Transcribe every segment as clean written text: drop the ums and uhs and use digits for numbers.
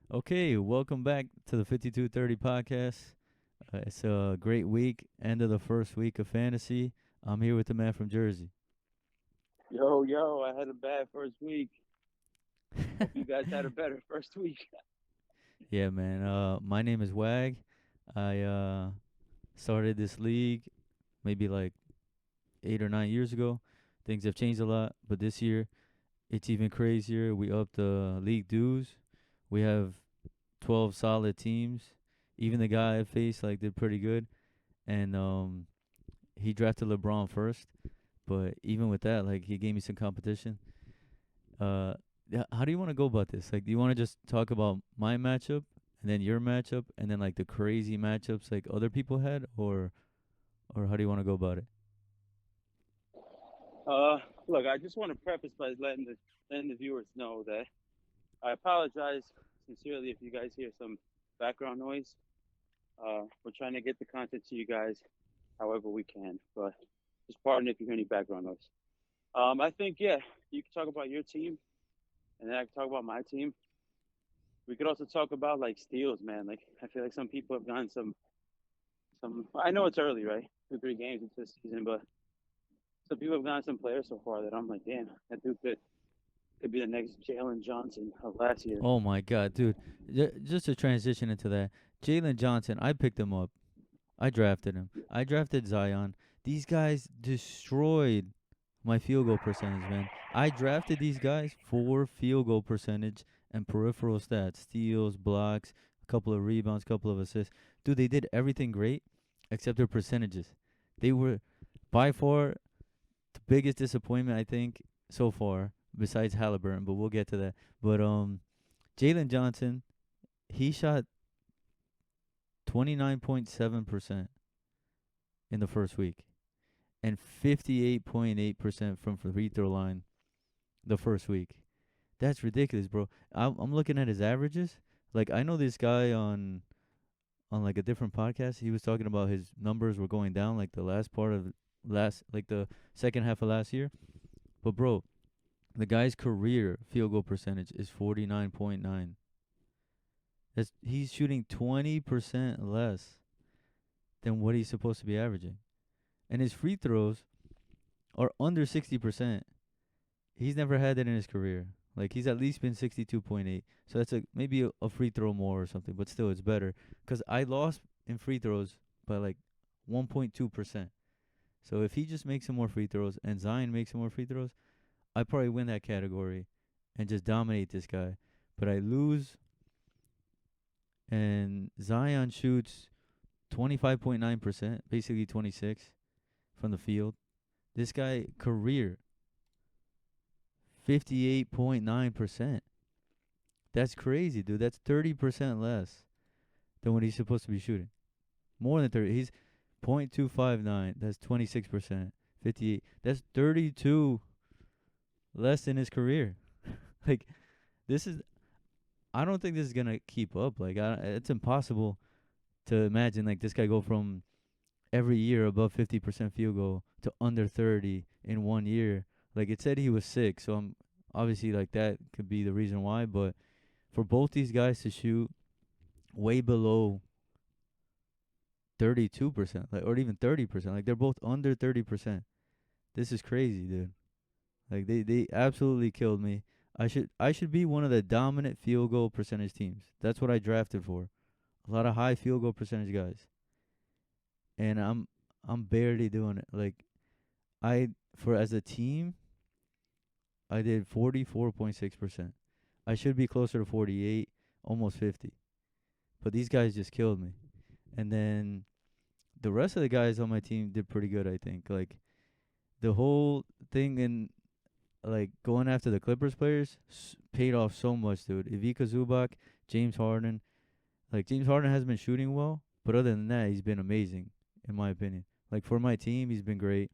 Okay, welcome back to the 5230 podcast. It's a great week, end of the first week of fantasy. I'm here with the man from Jersey. Yo, yo, I had a bad first week. Hope you guys had a better first week. Yeah, man. My name is Wag. I started this league maybe like 8 or 9 years ago. Things have changed a lot, but this year it's even crazier. We upped the league dues. We have 12 solid teams. Even the guy I faced did pretty good, and he drafted LeBron first. But even with that, he gave me some competition. Uh, how do you want to go about this? Like, do you want to just talk about my matchup and then your matchup and then like the crazy matchups like other people had, or how do you want to go about it? Look, I just want to preface by letting the viewers know that I apologize sincerely if you guys hear some background noise. We're trying to get the content to you guys however we can, but just pardon if you hear any background noise. I think you can talk about your team, and then I can talk about my team. We could also talk about like steals, man. Like I feel like some people have gotten some. I know it's early, right? 2 3 games into the season, but some people have gotten some players so far that I'm like, damn, that dude could be the next Jalen Johnson of last year. Oh my God, dude! Just to transition into that, Jalen Johnson, I picked him up. I drafted him. I drafted Zion. These guys destroyed my field goal percentage, man. I drafted these guys for field goal percentage and peripheral stats, steals, blocks, a couple of rebounds, a couple of assists. Dude, they did everything great except their percentages. They were by far the biggest disappointment I think so far, besides Haliburton, but we'll get to that. But Jalen Johnson, he shot 29.7% in the first week and 58.8% from free throw line the first week. That's ridiculous, bro. I'm looking at his averages. Like I know this guy on like a different podcast. He was talking about his numbers were going down like the last part of last like the second half of last year. But bro, the guy's career field goal percentage is 49.9. That's he's shooting 20% less than what he's supposed to be averaging. And his free throws are under 60%. He's never had that in his career. Like he's at least been 62.8. So that's maybe a free throw more or something, but still it's better cuz I lost in free throws by like 1.2%. So if he just makes some more free throws and Zion makes some more free throws, I probably win that category and just dominate this guy. But I lose and Zion shoots 25.9%, basically 26 from the field. This guy career 58.9%. That's crazy, dude. That's 30% less than what he's supposed to be shooting. More than 30. He's .259. That's 26%. 58. That's 32 less than his career. Like this is I don't think this is going to keep up. It's impossible to imagine like this guy go from every year above 50% field goal to under 30 in 1 year. Like it said he was sick, so I'm obviously like that could be the reason why, but for both these guys to shoot way below 32%, like or even 30%, like they're both under 30%. This is crazy, dude. Like they absolutely killed me. I should be one of the dominant field goal percentage teams. That's what I drafted for. A lot of high field goal percentage guys. And I'm barely doing it. Like I for as a team, I did 44.6%. I should be closer to 48, almost 50. But these guys just killed me. And then the rest of the guys on my team did pretty good, I think. Like the whole thing in like going after the Clippers players paid off so much, dude. Ivica Zubac, James Harden. Like James Harden has been shooting well, but other than that, he's been amazing in my opinion. Like for my team, he's been great.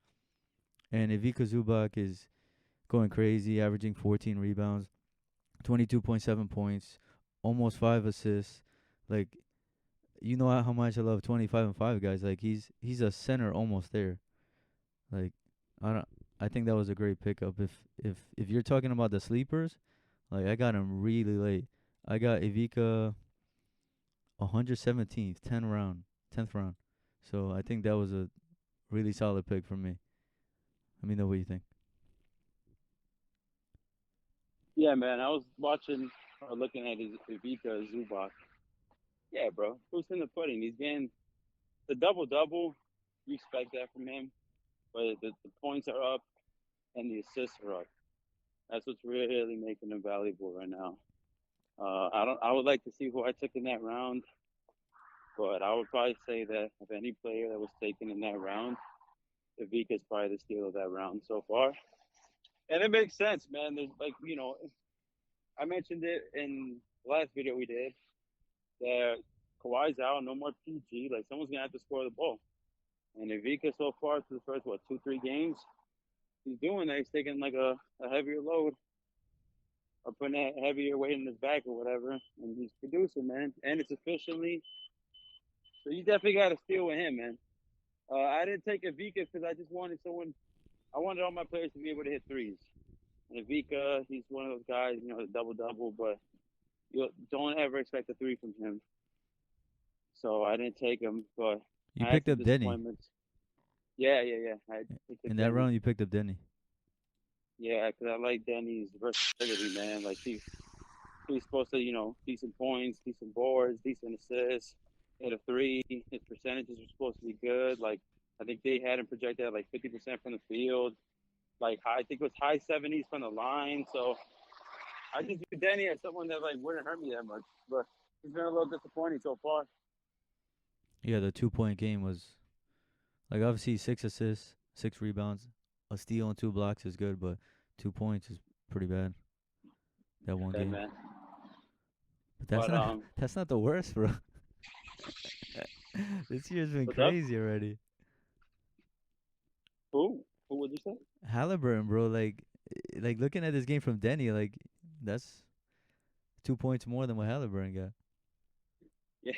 And Ivica Zubac is going crazy, averaging 14 rebounds, 22.7 points, almost 5 assists. Like you know how much I love 25 and 5 guys. Like he's a center almost there. Like I don't I think that was a great pickup. If you're talking about the sleepers, like I got him really late. I got Ivica 117th, 10th round. So I think that was a really solid pick for me. Let me know what you think. Yeah, man. I was watching or looking at his Ivica Zubac. Yeah, bro. Who's in the pudding? He's getting the double double. You expect that from him, but the points are up and the assists are up. That's what's really making him valuable right now. I don't. I would like to see who I took in that round, but I would probably say that of any player that was taken in that round, Ivica is probably the steal of that round so far. And it makes sense, man. There's like I mentioned it in the last video we did that Kawhi's out, no more PG. Like someone's gonna have to score the ball. And Ivica so far through the first 2-3 games, he's doing that. He's taking like a heavier load or putting a heavier weight in his back or whatever, and he's producing, man. And it's efficiently. So you definitely got to steal with him, man. I didn't take Ivica because I just wanted someone. I wanted all my players to be able to hit threes. And Ivica, he's one of those guys, the double double, but you don't ever expect a three from him. So I didn't take him, but You I had picked some up Denny. disappointments. Yeah. I picked In up that Denny. round, you picked up Denny. Yeah, because I like Denny's versatility, man. Like he's supposed to, decent points, decent boards, decent assists, hit a three. His percentages were supposed to be good. Like I think they had him projected at like 50% from the field. Like I think it was high 70s from the line. So I just view Denny as someone that like wouldn't hurt me that much. But he's been a little disappointing so far. Yeah, the 2 point game was like obviously 6 assists, 6 rebounds, a steal and 2 blocks is good, but 2 points is pretty bad. That one Yeah, game. man. But that's But not that's not the worst, bro. This year's been what's up? crazy already. Who? Who would you say? Haliburton, bro, like looking at this game from Denny, like that's 2 points more than what Haliburton got.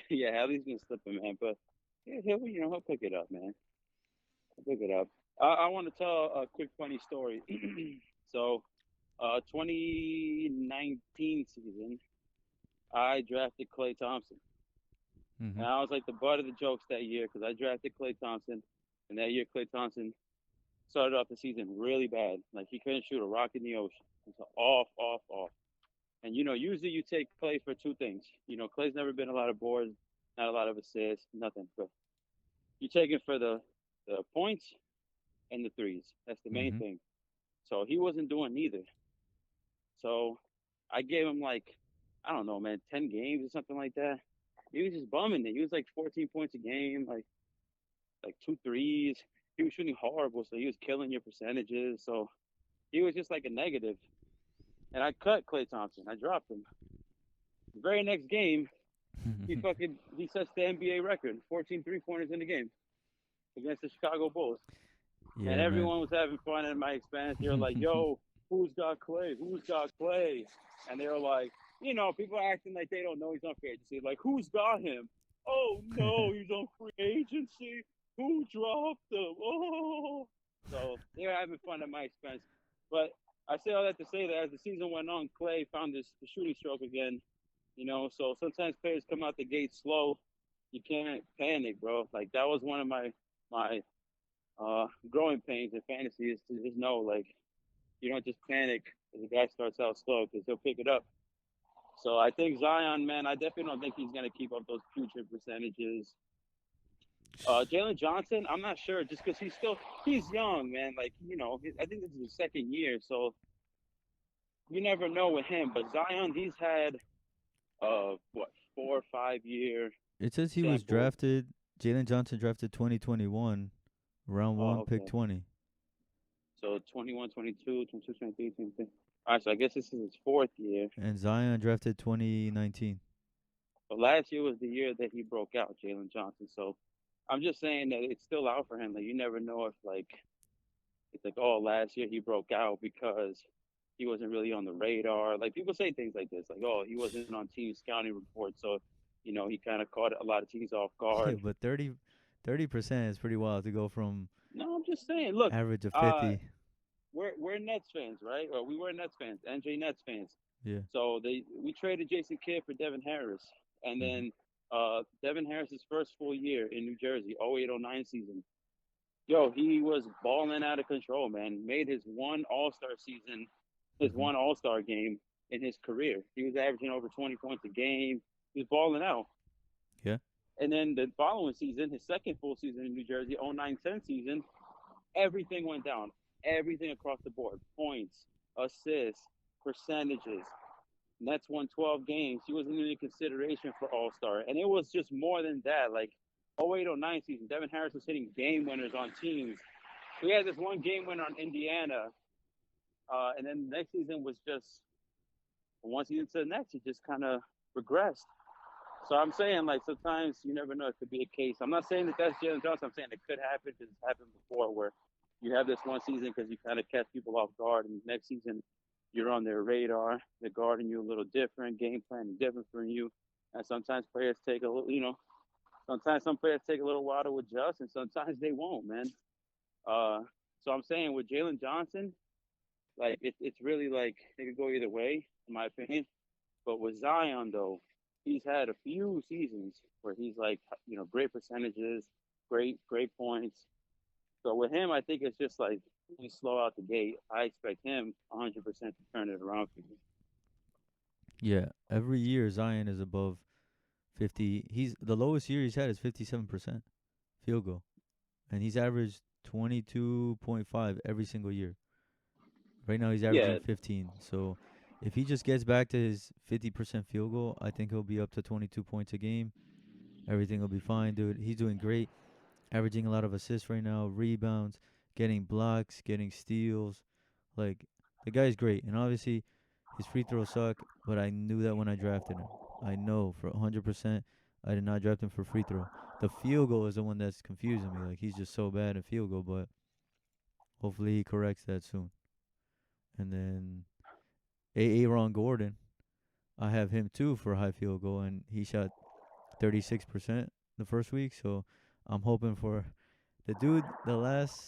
Yeah. Hallie's been slipping, man. But yeah, he'll pick it up, man. He'll pick it up. I want to tell a quick funny story. So, 2019 season, I drafted Klay Thompson. And Mhm. I was like the butt of the jokes that year because I drafted Klay Thompson. And that year, Klay Thompson started off the season really bad. Like he couldn't shoot a rock in the ocean. It's off. And usually you take Klay for two things. Klay's never been a lot of boards, not a lot of assists, nothing. But you take him for the points and the threes. That's the main Mhm. thing. So he wasn't doing neither. So I gave him like, I don't know, man, 10 games or something like that. He was just bumming it. He was like 14 points a game, like two threes. He was shooting horrible, so he was killing your percentages. So he was just like a negative. And I cut Klay Thompson. I dropped him. The very next game, he sets the NBA record, 14 3-pointers in the game against the Chicago Bulls. And Yeah, man. everyone was having fun at my expense. They were like, yo, who's got Klay? Who's got Klay? And they were like, people are acting like they don't know he's on free agency. Like, who's got him? Oh, no, he's on free agency. Who dropped him? Oh. So they were having fun at my expense. But I say all that to say that as the season went on, Klay found his shooting stroke again. So sometimes players come out the gate slow. You can't panic, bro. Like, that was one of my growing pains in fantasy is to just know, like, you don't just panic if the guy starts out slow because he'll pick it up. So I think Zion, man, I definitely don't think he's going to keep up those future percentages. Jalen Johnson, I'm not sure just because he's young, man. Like, I think this is his second year. So you never know with him. But Zion, he's had, 4 or 5 year It says he was sample. drafted. Jalen Johnson drafted 2021, round one, Oh, pick okay. 20. So 21, 22, 22, 23, 23. All right, so I guess this is his fourth year. And Zion drafted 2019. But last year was the year that he broke out, Jalen Johnson. So I'm just saying that it's still out for him. Like you never know if it's like, oh, last year he broke out because he wasn't really on the radar. Like people say things like this, like, oh, he wasn't on team scouting reports, so he kind of caught a lot of teams off Yeah, guard. but 30% is pretty wild to go from No, I'm just saying. Look, average of uh, 50. we're Nets fans, right? Or we were Nets fans, NJ Nets fans. Yeah. So we traded Jason Kidd for Devin Harris, and Mhm. then Devin Harris's first full year in New Jersey, 08-09 season. Yo, he was balling out of control, man. Made his one All Star season, his Mhm. one All Star game in his career. He was averaging over 20 points a game. He was balling out. Yeah. And then the following season, his second full season in New Jersey, 09-10 season, everything went down. Everything across the board. Points, assists, percentages. Nets won 12 games. He wasn't even in consideration for All Star. And it was just more than that. Like 08-09 season, Devin Harris was hitting game winners on teams. We had this one game winner on Indiana. And then the next season was just, once he into the Nets, he just kind of regressed. So I'm saying, like, sometimes you never know. It could be a case. I'm not saying that that's Jalen Johnson. I'm saying it could happen because it's happened before where you have this one season because you kind of catch people off guard, and next season you're on their radar. They're guarding you a little different, game plan is different from you. And sometimes players take a little, sometimes some players take a little while to adjust, and sometimes they won't, man. Uh, so I'm saying with Jalen Johnson, like, it's really like it could go either way, in my opinion. But with Zion, though, he's had a few seasons where he's like, great percentages, great points. So with him, I think it's just like he's slow out the gate. I expect him 100% to turn it around for you. Yeah. Every year Zion is above 50. He's the lowest year he's had is 57% field goal, and he's averaged 22.5 every single year. Right now he's averaging Yeah, 15. So if he just gets back to his 50% field goal, I think he'll be up to 22 points a game. Everything will be fine, dude. He's doing great, averaging a lot of assists right now, rebounds, getting blocks, getting steals. Like, the guy's great. And obviously his free throws suck, but I knew that when I drafted him. I know for 100% I did not draft him for free throw. The field goal is the one that's confusing me. Like, he's just so bad at field goal, but hopefully he corrects that soon. And then Aaron Gordon, I have him too for a high field goal, and he shot 36% the first week. So I'm hoping for the dude. The last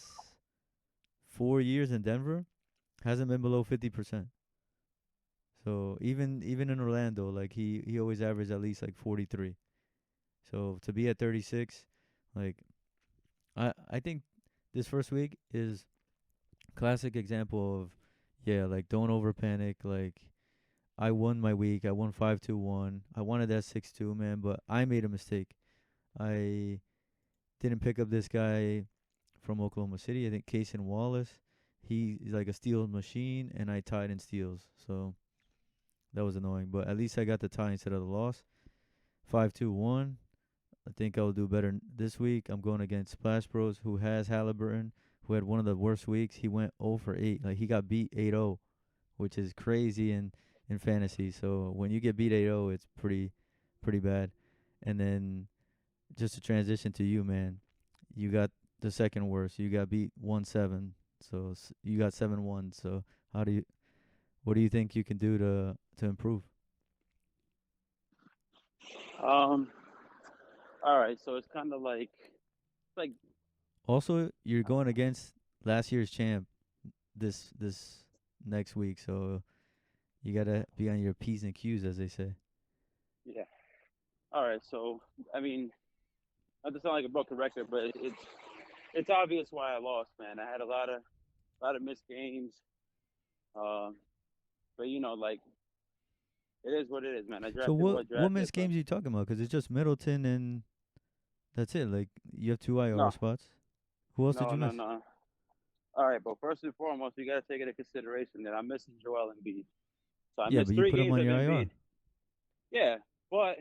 4 years in Denver hasn't been below 50%. So even in Orlando, like he always averaged at least like 43. So to be at 36, like I think this first week is classic example of, yeah, like, don't over panic. Like, I won my week. I won 5-2-1. I wanted that 6-2, man, but I made a mistake. I didn't pick up this guy from Oklahoma City. I think Cason Wallace. He's like a steal machine, and I tied in steals. So that was annoying. But at least I got the tie instead of the loss. 5-2-1. I think I'll do better this week. I'm going against Splash Bros, who has Haliburton, who had one of the worst weeks. He went 0 for 8. Like, he got beat 8-0, which is crazy in fantasy. So when you get beat 8-0, it's pretty bad. And then just to transition to you, man, you got the second worst. You got beat 1-7. So you got 7-1. So how do you what do you think you can do to improve? Um. All right. So it's kind of like Also, you're going against last year's champ this next week, so you gotta be on your p's and q's, as they say. yeah. All right. So I mean, not to sound like a broken record, but it's obvious why I lost, man. I had a lot of missed games. Uh, but like it is what it is, man. I So drafted who I what drafted, missed but games are you talking about? Because it's just Middleton and that's it. Like, you have two IR no, spots. Who else did no, you no, miss? no. All right, but first and foremost, you got to take into consideration that I'm missing Joel Embiid. So I Yeah, missed but you three put him games on of your Embiid. IR. Yeah, but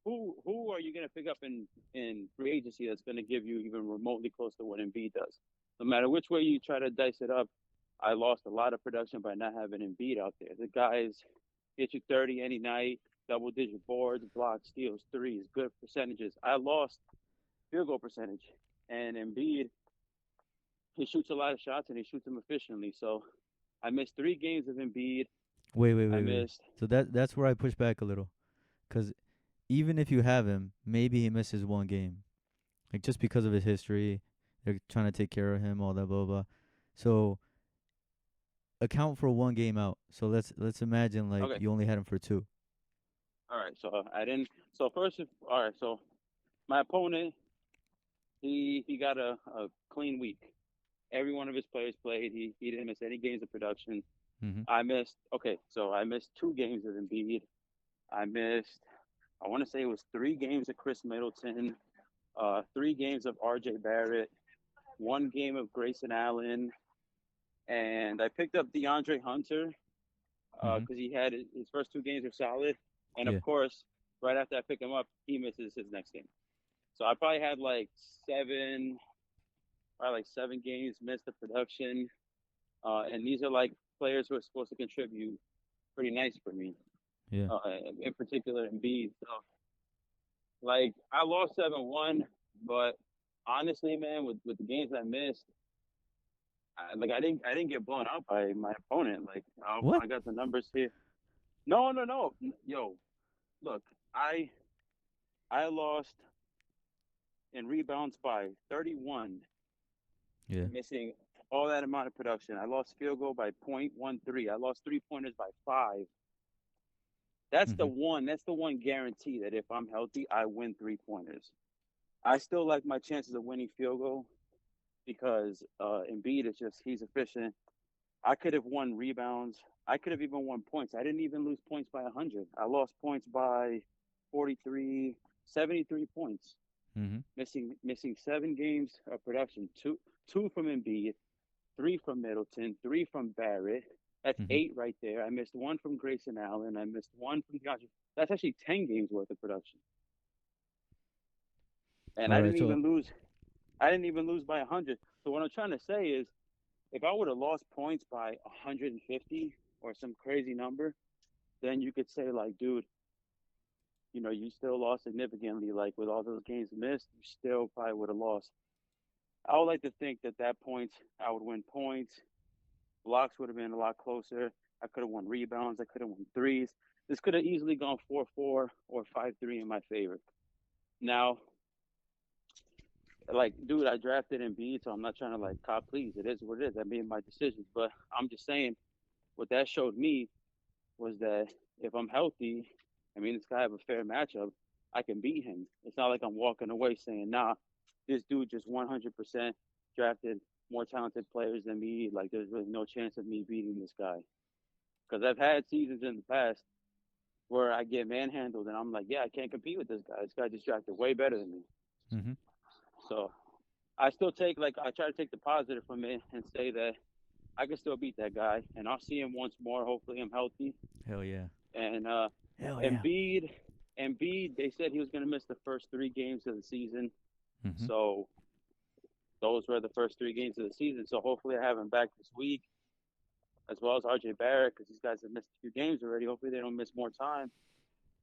who are you going to pick up in free agency that's going to give you even remotely close to what Embiid does? No matter which way you try to dice it up, I lost a lot of production by not having Embiid out there. The guys get you 30 any night, double digit boards, blocks, steals, threes, good percentages. I lost field goal percentage, and Embiid, he shoots a lot of shots and he shoots them efficiently. So I missed 3 games of Embiid. Wait, wait, I wait, wait. missed. So that's where I push back a little. Cause even if you have him, maybe he misses one game, like, just because of his history. They're trying to take care of him, all that, blah blah. So account for one game out. So let's imagine like Okay. you only had him for two. All right. So I didn't. So first, all right. So my opponent, he got a clean week. Every one of his players played. He didn't miss any games of production. Mhm. I missed. Okay. So I missed 2 games of Embiid. I missed. I want to say it was 3 games of Chris Middleton. 3 games of R.J. Barrett. 1 game of Grayson Allen. And I picked up DeAndre Hunter Mhm. because he had his first 2 games were solid, and Yeah. of course, right after I pick him up, he misses his next game. So I probably had like probably like 7 games missed of production, and these are like players who are supposed to contribute pretty nice for me, Yeah. uh, in particular Embiid. So like I lost 7-1, but honestly, man, with the games I missed, I didn't get blown out by my opponent. Like What? I got the numbers here. No, no, no, yo, look, I I lost in rebounds by 31, Yeah. missing all that amount of production. I lost field goal by .13. I lost 3 pointers by 5. That's the Mhm. one. That's the one guarantee that if I'm healthy, I win 3 pointers. I still like my chances of winning field goal because Embiid is just he's efficient. I could have won rebounds. I could have even won points. I didn't even lose points by 100. I lost points by 43, 73 points. Mhm. Missing 7 games of production. Two from Embiid, 3 from Middleton, 3 from Barrett. That's Mhm. 8 right there. I missed 1 from Grayson Allen. I missed 1 from DeAndre. That's actually 10 games worth of production. And All right. So I didn't even lose by 100. So what I'm trying to say is, if I would have lost points by 150 or some crazy number, then you could say like, dude, you still lost significantly. Like with all those games missed, you still probably would have lost. I would like to think that points I would win points. Blocks would have been a lot closer. I could have won rebounds. I could have won threes. This could have easily gone 4-4 or 5-3 in my favor. Now, like, dude, I drafted Embiid, so I'm not trying to like cop please. It is what it is. I made my decisions, but I'm just saying what that showed me was that if I'm healthy, I mean, this guy have a fair matchup. I can beat him. It's not like I'm walking away saying, nah, this dude just 100% drafted more talented players than me. Like, there's really no chance of me beating this guy. Because I've had seasons in the past where I get manhandled and I'm like, yeah, I can't compete with this guy. This guy just drafted way better than me. Mhm. So I still take, like, I try to take the positive from it and say that I can still beat that guy. And I'll see him once more. Hopefully, I'm healthy. Hell yeah. And Hell yeah. Embiid, Embiid, they said he was going to miss the first 3 games of the season. Mhm. So those were the first 3 games of the season. So hopefully I have him back this week, as well as R.J. Barrett, because these guys have missed a few games already. Hopefully they don't miss more time,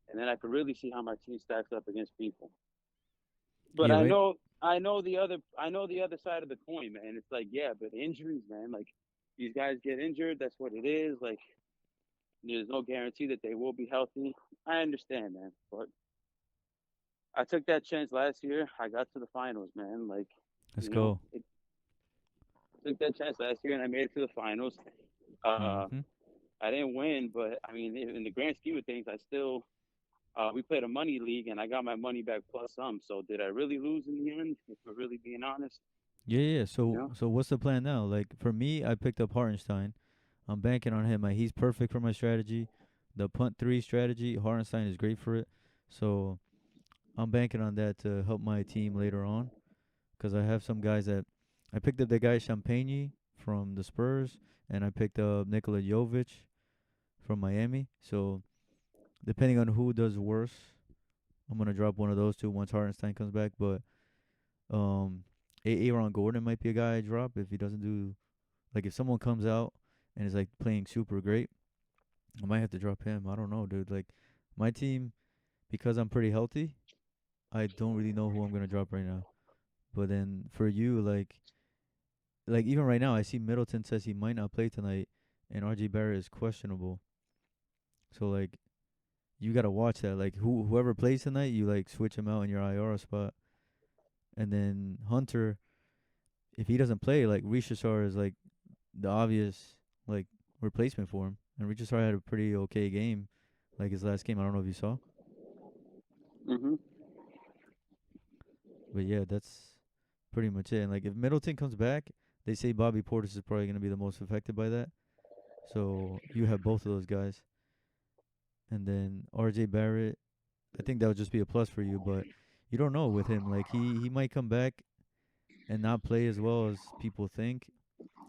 and then I can really see how my team stacks up against people. But Yeah. Right. I know the other side of the coin, man. It's like, yeah, but injuries, man. Like these guys get injured. That's what it is. Like there's no guarantee that they will be healthy. I understand, man, but I took that chance last year. I got to the finals, man. Like, Let's go. I took that chance last year and I made it to the finals. Uh, Mhm. I didn't win, but I mean, in the grand scheme of things, I still we played a money league and I got my money back plus some. So did I really lose in the end? If we're really being honest, Yeah. Yeah. you So know. what's the plan now? Like for me, I picked up Hartenstein. I'm banking on him. Like he's perfect for my strategy. The punt three strategy, Hartenstein is great for it. So I'm banking on that to help my team later on. Cause I have some guys that I picked up the guy Champagne from the Spurs, and I picked up Nikola Jovic from Miami. So depending on who does worse, I'm gonna drop one of those two once Hartenstein comes back. But um, Aaron Gordon might be a guy I drop if he doesn't do like if someone comes out and is like playing super great, I might have to drop him. I don't know, dude. Like my team, because I'm pretty healthy, I don't really know who I'm gonna drop right now. But then for you, like even right now, I see Middleton says he might not play tonight, and RJ Barrett is questionable. So like you gotta watch that. Like whoever plays tonight, you like switch him out in your IR spot, and then Hunter, if he doesn't play, like Rishashar is like the obvious like replacement for him. And Richard Starr had a pretty okay game, like his last game. I don't know if you saw, Mhm. but yeah, that's pretty much it. And like if Middleton comes back, they say Bobby Portis is probably gonna be the most affected by that. So you have both of those guys, and then R.J. Barrett. I think that would just be a plus for you, but you don't know with him. Like he might come back and not play as well as people think.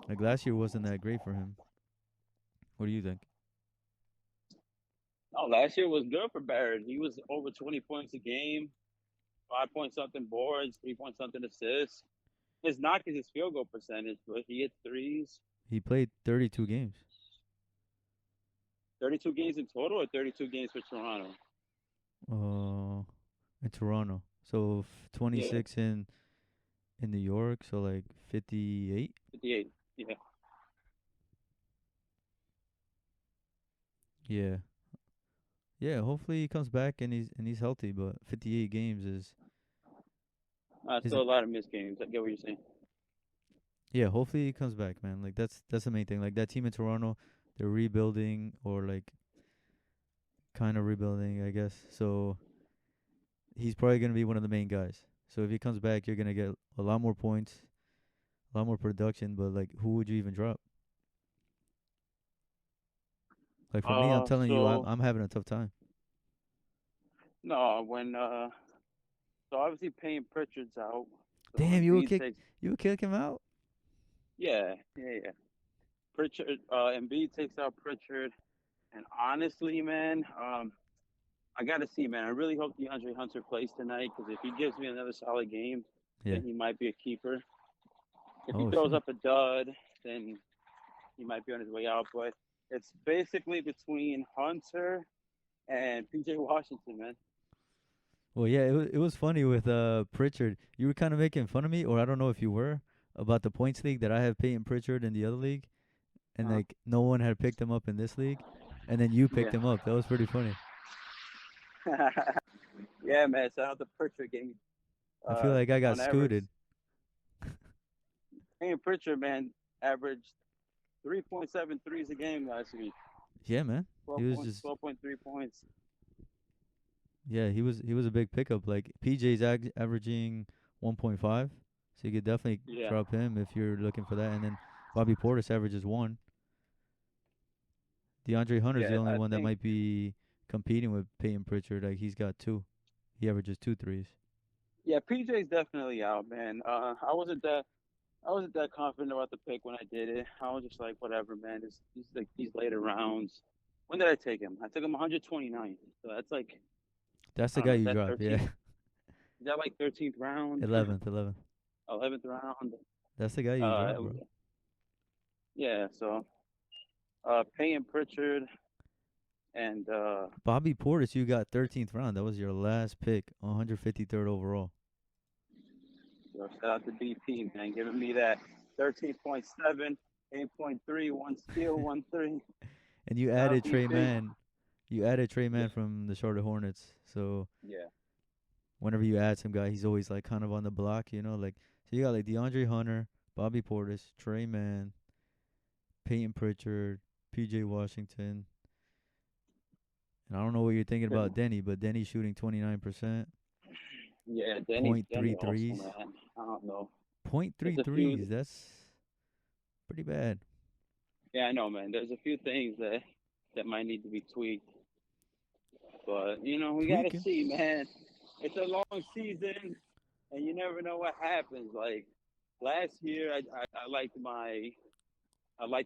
Like last year wasn't that great for him. What do you think? Oh, last year was good for Barrett. He was over 20 points a game, 5 point something boards, 3 point something assists. His knock is his field goal percentage, but he hit threes. He played 32 games. 32 games in total, or 32 games for Toronto. Uh, in Toronto. So Yeah, 26 in New York. So like 58. 58. Yeah. Yeah, yeah. Hopefully he comes back and he's healthy. But 58 games is Still a lot of missed games. I get what you're saying. yeah. Hopefully he comes back, man. Like that's the main thing. Like that team in Toronto, they're rebuilding or like kind of rebuilding, I guess. So he's probably gonna be one of the main guys. So if he comes back, you're gonna get a lot more points, a lot more production. But like, who would you even drop? Like for me, I'm telling you, I'm So I'm having a tough time. no, when so obviously Payne Pritchard's out. So Damn, Embiid takes. you would kick him out? Yeah, yeah, yeah. Pritchard, Embiid takes out Pritchard, and honestly, man, I gotta see, man. I really hope DeAndre Hunter plays tonight because if he gives me another solid game, Yeah. then he might be a keeper. If he Oh throws shit. up a dud, then he might be on his way out. But it's basically between Hunter and PJ Washington, man. Well, yeah, it was funny with Pritchard. You were kind of making fun of me, or I don't know if you were, about the points league that I have Peyton Pritchard in the other league, and Uh, like no one had picked him up in this league, and then you picked yeah. him up. That was pretty funny. Yeah, man. Shout out to Pritchard game. I feel like I got On average, scooted. Payne Pritchard, man, averaged 3.7 threes a game last week. Yeah, man. He 12 was points, just 12.3 points. yeah, he was a big pickup. Like PJ's averaging 1.5, so you could definitely Yeah, drop him if you're looking for that. And then Bobby Portis averages one. DeAndre Hunter's the yeah. only I one that think. might be competing with Peyton Pritchard. Like he's got two. He averages two threes. Yeah, PJ's definitely out, man. I wasn't that confident about the pick when I did it. I was just like, whatever, man. It's like these later rounds. When did I take him? I took him 129. So that's like, That's I the don't guy know, is you that drop. Yeah, 13th? Is that like 13th round? 11th. 11th round? That's the guy you Uh, drop, bro. yeah. So, Payne Pritchard and Bobby Portis, you got 13th round. That was your last pick, 153rd overall. shout out to BP, man, giving me that 13.7, 8.3, one steal, 1 3. And you Shout out added Trey BP. Mann. You added Trey Yeah, Mann from the Charlotte Hornets. So yeah, whenever you add some guy, he's always like kind of on the block, Like so you got like DeAndre Hunter, Bobby Portis, Trey Mann, Peyton Pritchard, PJ Washington. And I don't know what you're thinking about Denny, but Denny's shooting 29%, yeah. point Denny three also, threes. man. I don't know. Point There's three a few. threes. That's pretty bad. Yeah, I know, man. There's a few things that might need to be tweaked, but we gotta Tweaking. see, man. It's a long season, and you never know what happens. Like last year, I liked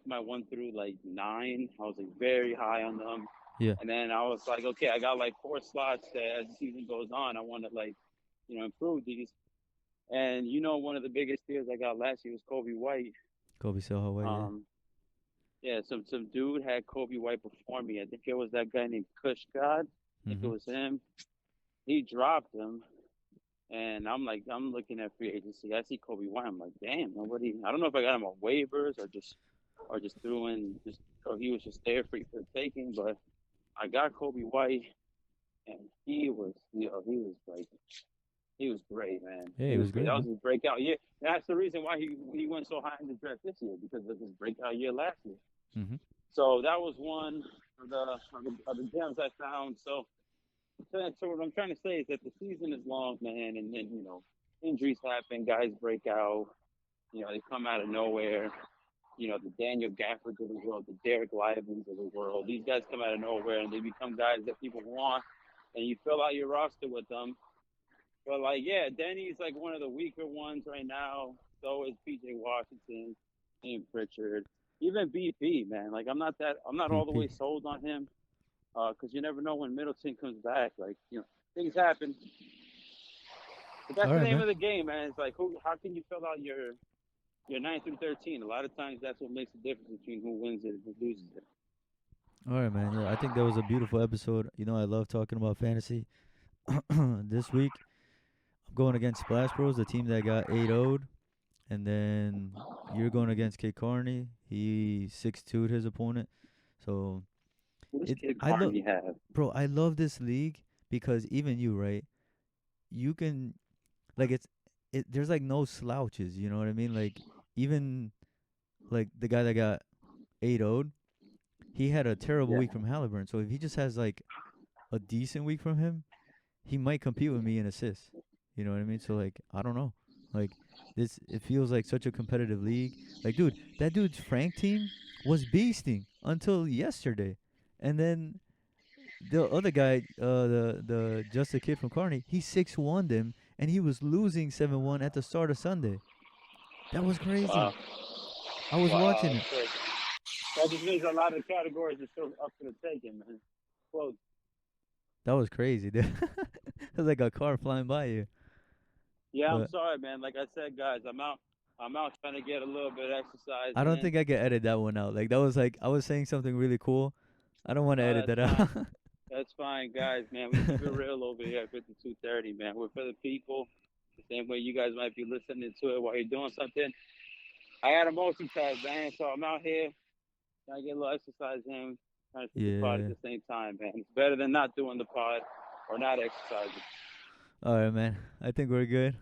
my 1 through 9. I was like very high on them, Yeah. and then I was like, okay, I got like 4 slots that as the season goes on, I want to like improve these. And one of the biggest deals I got last year was Kobe White. Kobe Selhaway, yeah. Um, Yeah, some dude had Kobe White before me. I think it was that guy named Kush God. I think it Mhm. was him. He dropped him, and I'm looking at free agency. I see Kobe White. I'm like, damn, nobody. I don't know if I got him on waivers or just threw in or he was just there for the taking. But I got Kobe White, and he was like he was great, man. Yeah, He he was was great. good, That was man. his breakout year. That's the reason why he went so high in the draft this year because of his breakout year last year. Mhm. So that was one of the gems I found. So what I'm trying to say is that the season is long, man, and then injuries happen, guys break out, they come out of nowhere. The Daniel Gaffords of the world, the Derek Livens of the world. These guys come out of nowhere and they become guys that people want, and you fill out your roster with them. But like, yeah, Denny's like one of the weaker ones right now. So is PJ Washington and Pritchard. Even BP, man. Like I'm not all the way BP. sold on him. Because you never know when Middleton comes back. Like, things happen. But All that's the right, name man. of the game, man. It's like, how can you fill out your 9 through 13? A lot of times that's what makes the difference between who wins it and who loses it. All right, man. Yeah, I think that was a beautiful episode. I love talking about fantasy. This week, I'm going against Splash Bros, the team that got 8-0'd. And then you're going against K Carney. He 6-2'd his opponent. So What does Kid I love, Carney have? bro. I love this league because even you, right? You can like there's like no slouches. You know what I mean? Like even like the guy that got 8-0'd, he had a terrible Yeah. week from Haliburton. So if he just has like a decent week from him, he might compete with me in assists. You know what I mean? So like I don't know. Like it feels like such a competitive league. Like dude, that dude's Frank team was beasting until yesterday. And then the other guy, the just a kid from Carney, he 6-1'd him and he was losing 7-1 at the start of Sunday. That was crazy. Wow. I was Wow. watching it. That just means a lot of categories are still up for the taking, man. Close. That was crazy, dude. It was like a car flying by you. Yeah, I'm But sorry, man. Like I said, guys, I'm out. I'm out trying to get a little bit of exercise I don't in. think I can edit that one out. Like that was like I was saying something really cool. I don't want to edit That's that fine. out. That's fine, guys, man. We keep it real over here at 5230, man. We're for the people. The same way you guys might be listening to it while you're doing something. I got a multitask, man, so I'm out here trying to get a little exercise in, trying to do the pod at Yeah. the same time, man. It's better than not doing the pod or not exercising. All right, man. I think we're good.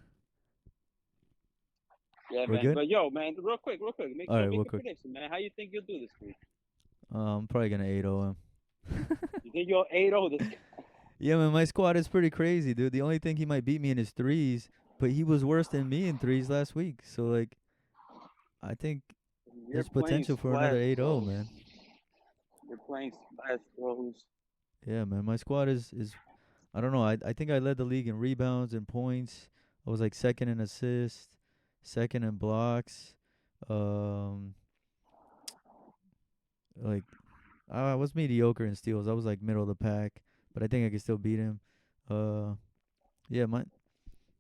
Yeah, We're man. good. But yo, man, real quick, All right, make real a quick. prediction, man. How you think you'll do this week? I'm probably gonna 8-0 him. You think you'll 8-0 this? Yeah, man. My squad is pretty crazy, dude. The only thing he might beat me in is threes, but he was worse than me in threes last week. So like, I think You're there's playing potential for another splash 8-0, bros. man. You're playing splash bros. Yeah, man. My squad is I don't know. I think I led the league in rebounds and points. I was like second in assists, second in blocks. Um, like I was mediocre in steals. I was like middle of the pack, but I think I could still beat him. Uh, yeah,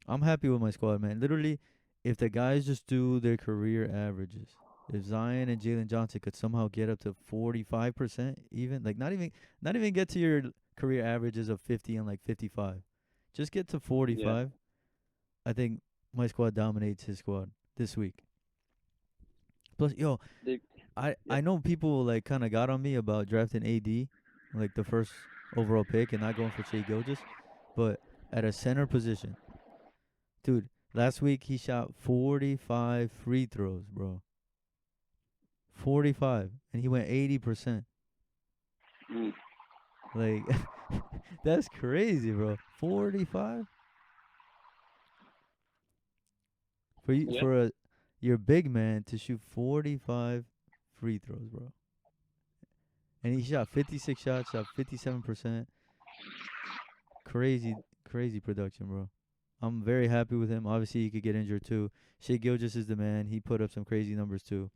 I'm happy with my squad, man. Literally, if the guys just do their career averages, if Zion and Jalen Johnson could somehow get up to 45%, even like not even get to your career averages of 50 and like 55, just get to Yeah. 45. I think my squad dominates his squad this week. Plus, yo, They, I yeah. I know people like kind of got on me about drafting AD, like the first overall pick, and not going for Shea Gilgeous, but at a center position, dude. Last week he shot 45 free throws, bro. 45, and he went 80%. Mm. Like that's crazy, bro. 45 for you Yeah. for a your big man to shoot 45 free throws, bro. And he shot 56 shots, shot 57%. Crazy, crazy production, bro. I'm very happy with him. Obviously, he could get injured too. Shea Gilgis is the man. He put up some crazy numbers too.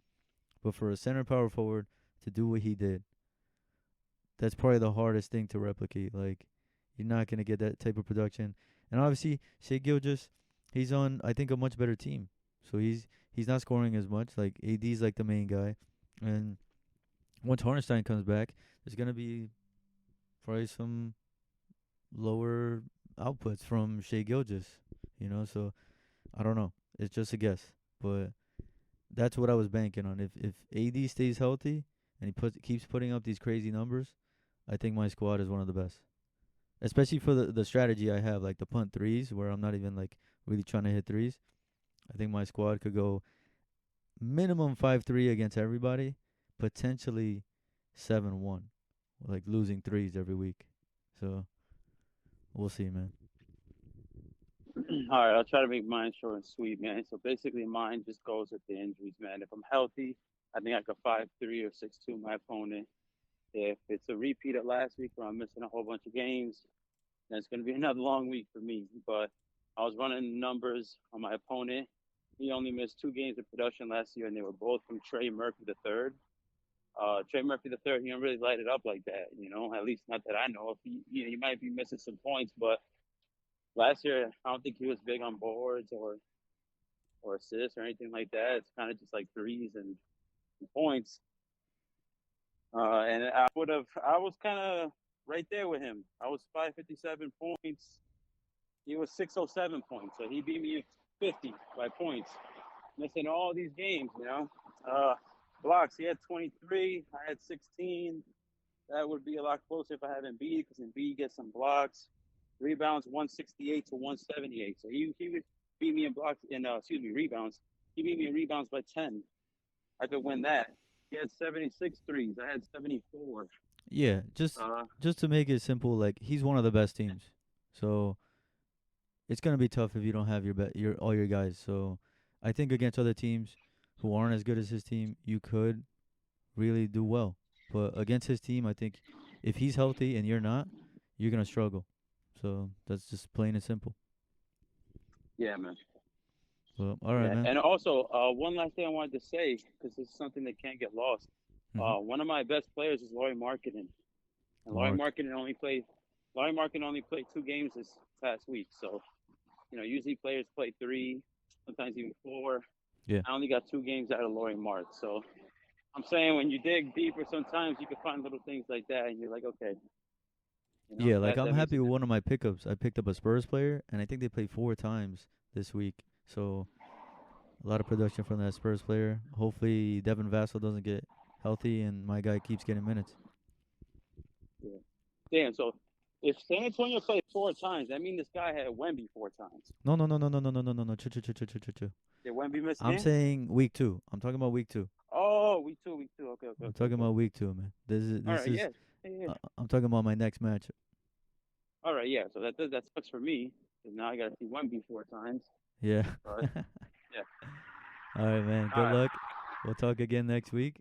But for a center power forward to do what he did, that's probably the hardest thing to replicate. Like, you're not gonna get that type of production. And obviously, Shea Gilgis, he's on I think a much better team. So he's not scoring as much. Like AD's like the main guy. And once Hartenstein comes back, there's gonna be probably some lower outputs from Shea Gilgis. So I don't know. It's just a guess. But that's what I was banking on. If AD stays healthy and keeps putting up these crazy numbers, I think my squad is one of the best. Especially for the strategy I have, like the punt threes, where I'm not even like really trying to hit threes. I think my squad could go minimum 5-3 against everybody, potentially 7-1, like losing threes every week. So we'll see, man. All right, I'll try to make mine short and sweet, man. So basically, mine just goes with the injuries, man. If I'm healthy, I think I could 5-3 or 6-2 my opponent. If it's a repeat of last week where I'm missing a whole bunch of games, then it's going to be another long week for me. But I was running numbers on my opponent. He only missed 2 games of production last year, and they were both from Trey Murphy the third. Trey Murphy the third, he don't really light it up like that, At least not that I know of. He might be missing some points, but last year I don't think he was big on boards or assists or anything like that. It's kind of just like threes and points. And I was kind of right there with him. I was 557 points. He was 607 points. So he beat me 50 by points, missing all these games. Blocks, he had 23. I had 16. That would be a lot closer if I had Embiid, because Embiid gets some blocks. Rebounds, 168 to 178. So he would beat me in blocks, rebounds. He beat me in rebounds by 10. I could win that. He had 76 threes. I had 74. Yeah, Uh, just to make it simple, like he's one of the best teams. So it's gonna be tough if you don't have your all your guys. So I think against other teams who aren't as good as his team, you could really do well. But against his team, I think if he's healthy and you're not, you're gonna struggle. So that's just plain and simple. yeah, man. Well, all right, Yeah, man. and also one last thing I wanted to say, because this is something that can't get lost. Mhm. One of my best players is Laurie Markkinen, and Mark. Laurie Markkinen only played 2 games this past week. So usually players play 3, sometimes even 4. Yeah. I only got 2 games out of Laurie Mark. So I'm saying when you dig deeper, sometimes you can find little things like that, and you're like, okay, Yeah, like that I'm that makes a happy with one of difference. my pickups. I picked up a Spurs player, and I think they played 4 times this week. So a lot of production from that Spurs player. Hopefully Devin Vassell doesn't get healthy, and my guy keeps getting minutes. Yeah. Damn. So if San Antonio played 4 times, that means this guy had Wemby 4 times. No, no, no, no, no, no, no, no, no, no. Chill. Did Wemby miss a I'm game? saying week 2. I'm talking about week 2. Oh, week two, week two. Okay, okay, I'm okay, talking okay. about week 2, man. This is All this right, is. yeah, yeah, yeah. I'm talking about my next matchup. All right, yeah. So that sucks for me, because now I got to see Wemby 4 times. Yeah. But yeah. All right, man. All Good right. luck. We'll talk again next week.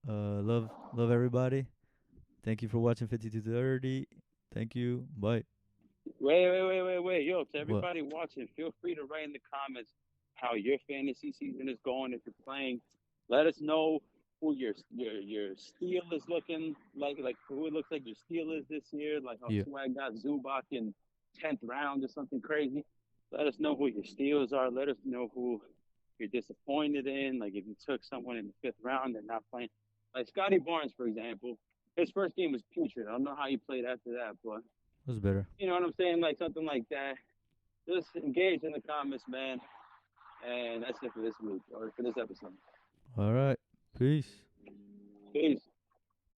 Love everybody. Thank you for watching 5230. Thank you. Bye. Wait. Yo, to What? everybody watching, feel free to write in the comments how your fantasy season is going. If you're playing, let us know who your steal is looking like who it looks like your steal is this year. Like how Yeah. Swag got Zubac in 10th round or something crazy. Let us know who your steals are. Let us know who you're disappointed in. Like if you took someone in the 5th round and not playing, like Scotty Barnes, for example. His first game was putrid. I don't know how he played after that, but What's better? you know what I'm saying? Like something like that. Just engage in the comments, man. And that's it for this week or for this episode. All right. Peace. Peace.